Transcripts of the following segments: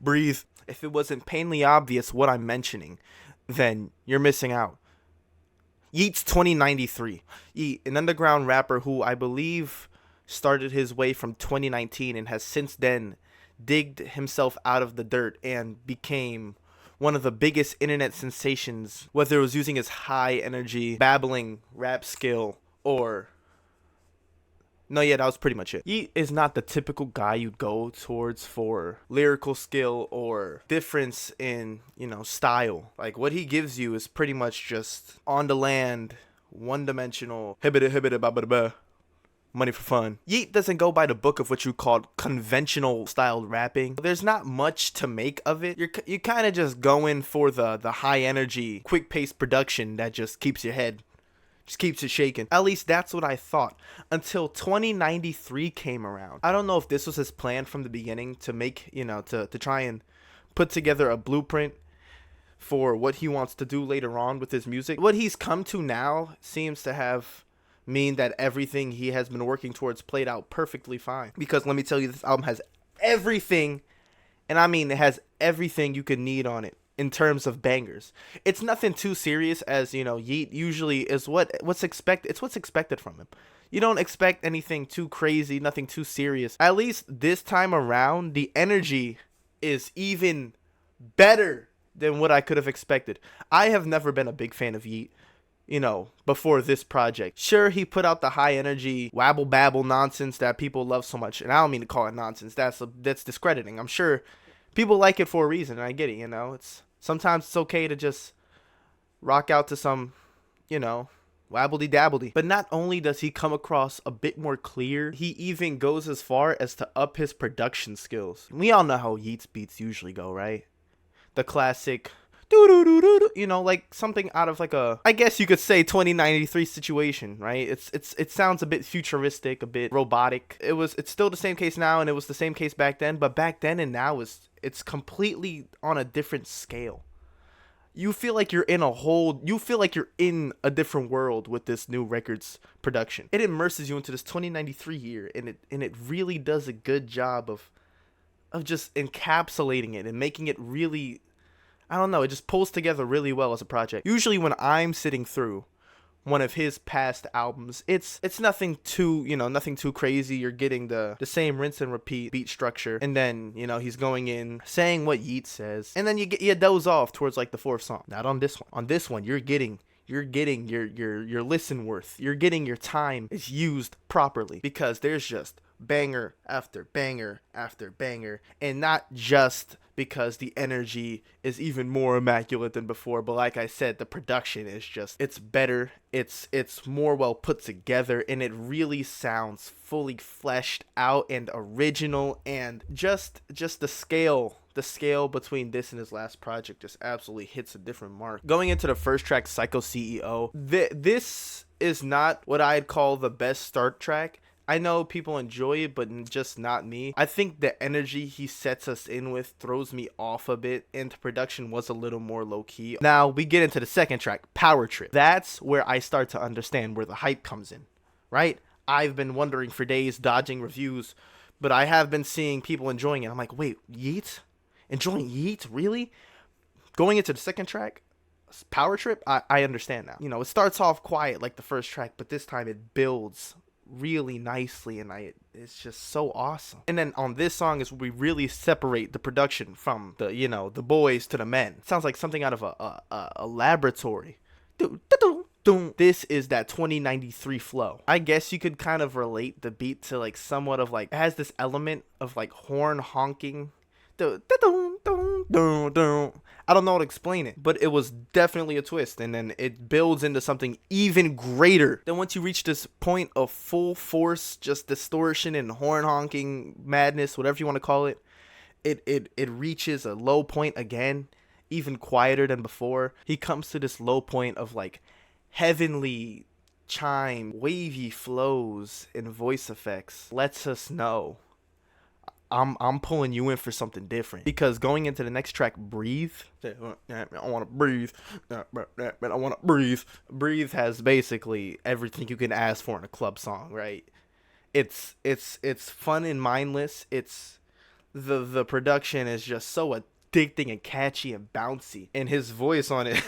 Breathe. If it wasn't painfully obvious what I'm mentioning, then you're missing out. Yeat's 2093. Yeat, an underground rapper who I believe started his way from 2019 and has since then digged himself out of the dirt and became one of the biggest internet sensations, whether it was using his high energy, babbling rap skill or... No, yeah, that was pretty much it. Yeat is not the typical guy you'd go towards for lyrical skill or difference in, style. Like, what he gives you is pretty much just on the land, one-dimensional, hibbida hibbida ba ba ba, money for fun. Yeat doesn't go by the book of what you call conventional styled rapping. There's not much to make of it. You kind of just going for the high energy, quick paced production that just keeps your head, just keeps it shaking. At least that's what I thought until 2093 came around. I don't know if this was his plan from the beginning to make, to try and put together a blueprint for what he wants to do later on with his music. What he's come to now seems to have mean that everything he has been working towards played out perfectly fine. Because let me tell you, this album has everything, and I mean it has everything you could need on it in terms of bangers. It's nothing too serious, as Yeat usually is what's expected. It's what's expected from him. You don't expect anything too crazy, nothing too serious. At least this time around, the energy is even better than what I could have expected. I have never been a big fan of Yeat, before this project. Sure, he put out the high energy wabble babble nonsense that people love so much, and I don't mean to call it nonsense. That's discrediting. I'm sure people like it for a reason, and I get it. It's sometimes it's okay to just rock out to some, wabbledy dabbledy. But not only does he come across a bit more clear, he even goes as far as to up his production skills. We all know how Yeat's beats usually go, right? The classic like something out of like I guess you could say 2093 situation, right? It sounds a bit futuristic, a bit robotic. It's still the same case now, and it was the same case back then, but back then and now it's completely on a different scale. You feel like you're in a different world with this new record's production. It immerses you into this 2093 year, and it really does a good job of just encapsulating it and making it really, I don't know, it just pulls together really well as a project. Usually when I'm sitting through one of his past albums, it's nothing too, nothing too crazy. You're getting the same rinse and repeat beat structure, and then, he's going in, saying what Yeat says, and then you doze off towards like the fourth song. Not on this one. On this one, you're getting your listen worth. You're getting your time is used properly, because there's just banger after banger after banger, and not just because the energy is even more immaculate than before, but like I said, the production is it's better, it's more well put together, and it really sounds fully fleshed out and original, and just the scale between this and his last project just absolutely hits a different mark. Going into the first track, Psycho CEO, this is not what I'd call the best start track. I know people enjoy it, but just not me. I think the energy he sets us in with throws me off a bit, and the production was a little more low-key. Now, we get into the second track, Power Trip. That's where I start to understand where the hype comes in, right? I've been wondering for days, dodging reviews, but I have been seeing people enjoying it. I'm like, wait, Yeat? Enjoying Yeat? Really? Going into the second track, Power Trip, I understand now. It starts off quiet like the first track, but this time it builds really nicely, and it's just so awesome. And then on this song is where we really separate the production from the boys to the men. It sounds like something out of a laboratory. This is that 2093 flow. I guess you could kind of relate the beat to like somewhat of like, it has this element of like horn honking. I don't know how to explain it, but it was definitely a twist, and then it builds into something even greater. Then once you reach this point of full force, just distortion and horn honking madness, whatever you want to call it, it reaches a low point again, even quieter than before. He comes to this low point of like heavenly chime, wavy flows, and voice effects. Lets us know I'm pulling you in for something different. Because going into the next track, Breathe, I want to breathe, I want to breathe. Breathe has basically everything you can ask for in a club song, right? It's fun and mindless. It's The production is just so addicting and catchy and bouncy, and his voice on it,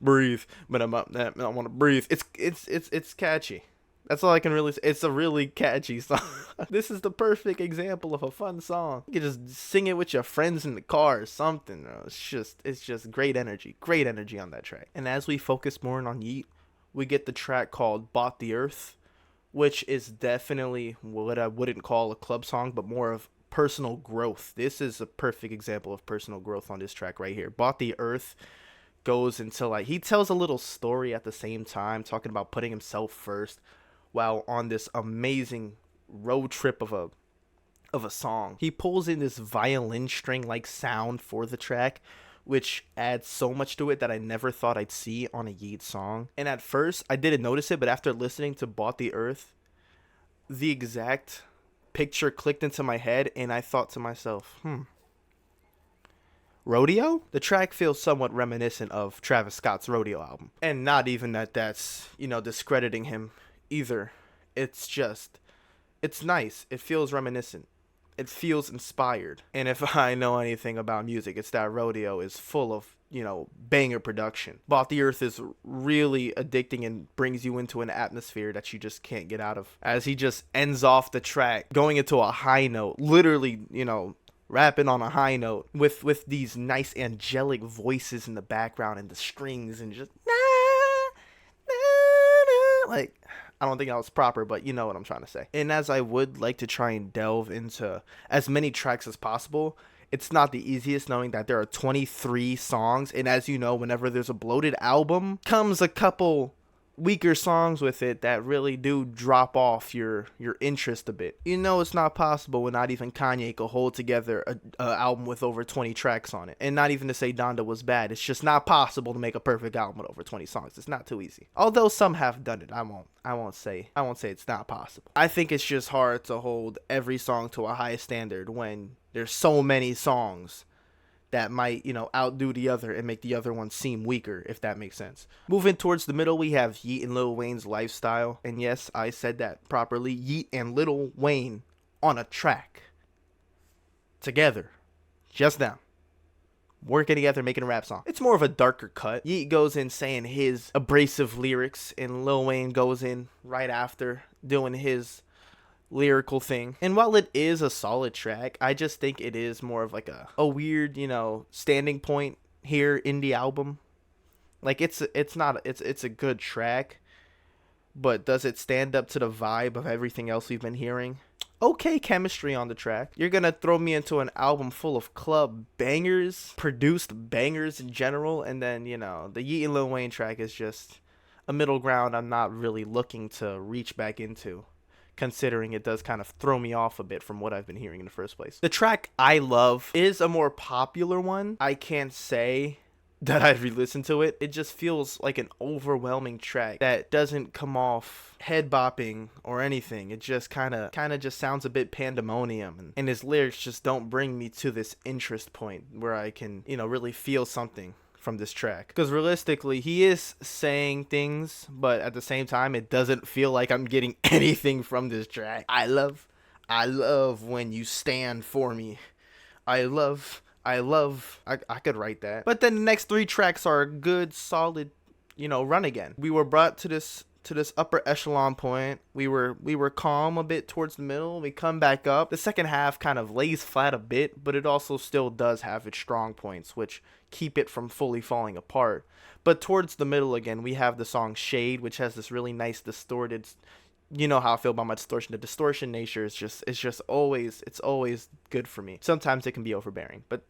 breathe, but I'm up. I want to breathe. It's catchy. That's all I can really say. It's a really catchy song. This is the perfect example of a fun song. You can just sing it with your friends in the car or something. It's just great energy. Great energy on that track. And as we focus more on Yeat, we get the track called Bought the Earth, which is definitely what I wouldn't call a club song, but more of personal growth. This is a perfect example of personal growth on this track right here. Bought the Earth goes into like, he tells a little story at the same time, talking about putting himself first while on this amazing road trip of a song. He pulls in this violin string like sound for the track, which adds so much to it that I never thought I'd see on a Yeat song. And at first I didn't notice it, but after listening to Bought the Earth, the exact picture clicked into my head, and I thought to myself, Rodeo? The track feels somewhat reminiscent of Travis Scott's Rodeo album. And not even that's, discrediting him either. It's nice. It feels reminiscent. It feels inspired. And if I know anything about music, it's that Rodeo is full of, banger production. Bought the Earth is really addicting and brings you into an atmosphere that you just can't get out of. As he just ends off the track, going into a high note, literally, rapping on a high note with these nice angelic voices in the background and the strings and just like, I don't think that was proper, but you know what I'm trying to say. And as I would like to try and delve into as many tracks as possible, it's not the easiest, knowing that there are 23 songs. And as you know, whenever there's a bloated album, comes a couple weaker songs with it that really do drop off your interest a bit. It's not possible when not even Kanye could hold together a album with over 20 tracks on it. And not even to say Donda was bad. It's just not possible to make a perfect album with over 20 songs. It's not too easy. Although some have done it. I won't say it's not possible. I think it's just hard to hold every song to a high standard when there's so many songs that might, outdo the other and make the other one seem weaker, if that makes sense. Moving towards the middle, we have Yeat and Lil Wayne's Lifestyle. And yes, I said that properly. Yeat and Lil Wayne on a track. Together. Just now. Working together, making a rap song. It's more of a darker cut. Yeat goes in saying his abrasive lyrics, and Lil Wayne goes in right after doing his lyrical thing. And while it is a solid track, I just think it is more of like a weird, standing point here in the album. Like it's a good track, but does it stand up to the vibe of everything else we've been hearing? Okay chemistry on the track. You're gonna throw me into an album full of club bangers, produced bangers in general, and then, the Yeat and Lil Wayne track is just a middle ground I'm not really looking to reach back into, considering it does kind of throw me off a bit from what I've been hearing in the first place. The track I Love is a more popular one. I can't say that I'd re-listen to it. It just feels like an overwhelming track that doesn't come off head bopping or anything. It just kind of just sounds a bit pandemonium, and his lyrics just don't bring me to this interest point where I can, really feel something from this track. Because realistically, he is saying things, but at the same time, it doesn't feel like I'm getting anything from this track. I love when you stand for me. I could write that. But then the next 3 tracks are a good, solid, run again. We were brought to this upper echelon point. We were calm a bit towards the middle. We come back up. The second half kind of lays flat a bit, but it also still does have its strong points, which keep it from fully falling apart. But towards the middle again, we have the song Shade, which has this really nice distorted, you know how I feel about my distortion. The distortion nature is just always good for me. Sometimes it can be overbearing, but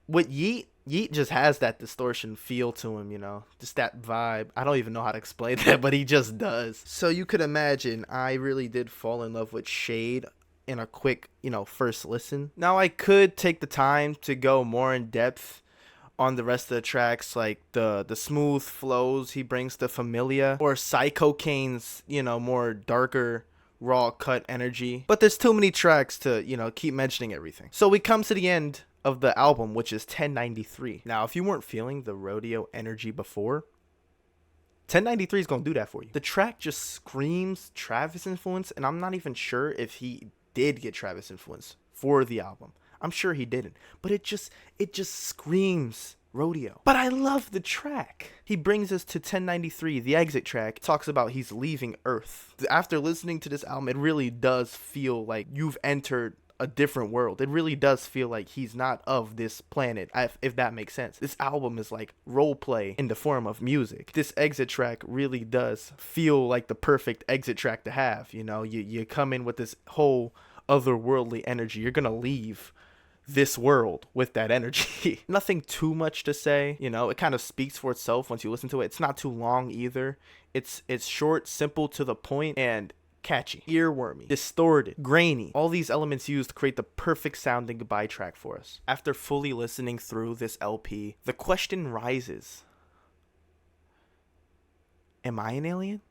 with Yeat just has that distortion feel to him, just that vibe. I don't even know how to explain that, but he just does. So you could imagine I really did fall in love with Shade in a quick, first listen. Now I could take the time to go more in depth on the rest of the tracks, like the smooth flows he brings to Familia, or Psycho Kane's, more darker, raw cut energy. But there's too many tracks to, keep mentioning everything. So we come to the end of the album, which is 1093. Now, if you weren't feeling the Rodeo energy before, 1093 is going to do that for you. The track just screams Travis influence, and I'm not even sure if he did get Travis influence for the album. I'm sure he didn't. But it just screams rodeo. But I love the track. He brings us to 1093, the exit track. Talks about he's leaving Earth. After listening to this album, it really does feel like you've entered a different world. It really does feel like he's not of this planet, if that makes sense. This album is like role play in the form of music. This exit track really does feel like the perfect exit track to have. You know, you come in with this whole otherworldly energy. You're gonna leave this world with that energy. Nothing too much to say, you know, it kind of speaks for itself once you listen to it. It's not too long either. It's short, simple, to the point, and catchy, earwormy, distorted, grainy. All these elements used to create the perfect sounding goodbye track for us. After fully listening through this LP, the question rises, am I an alien?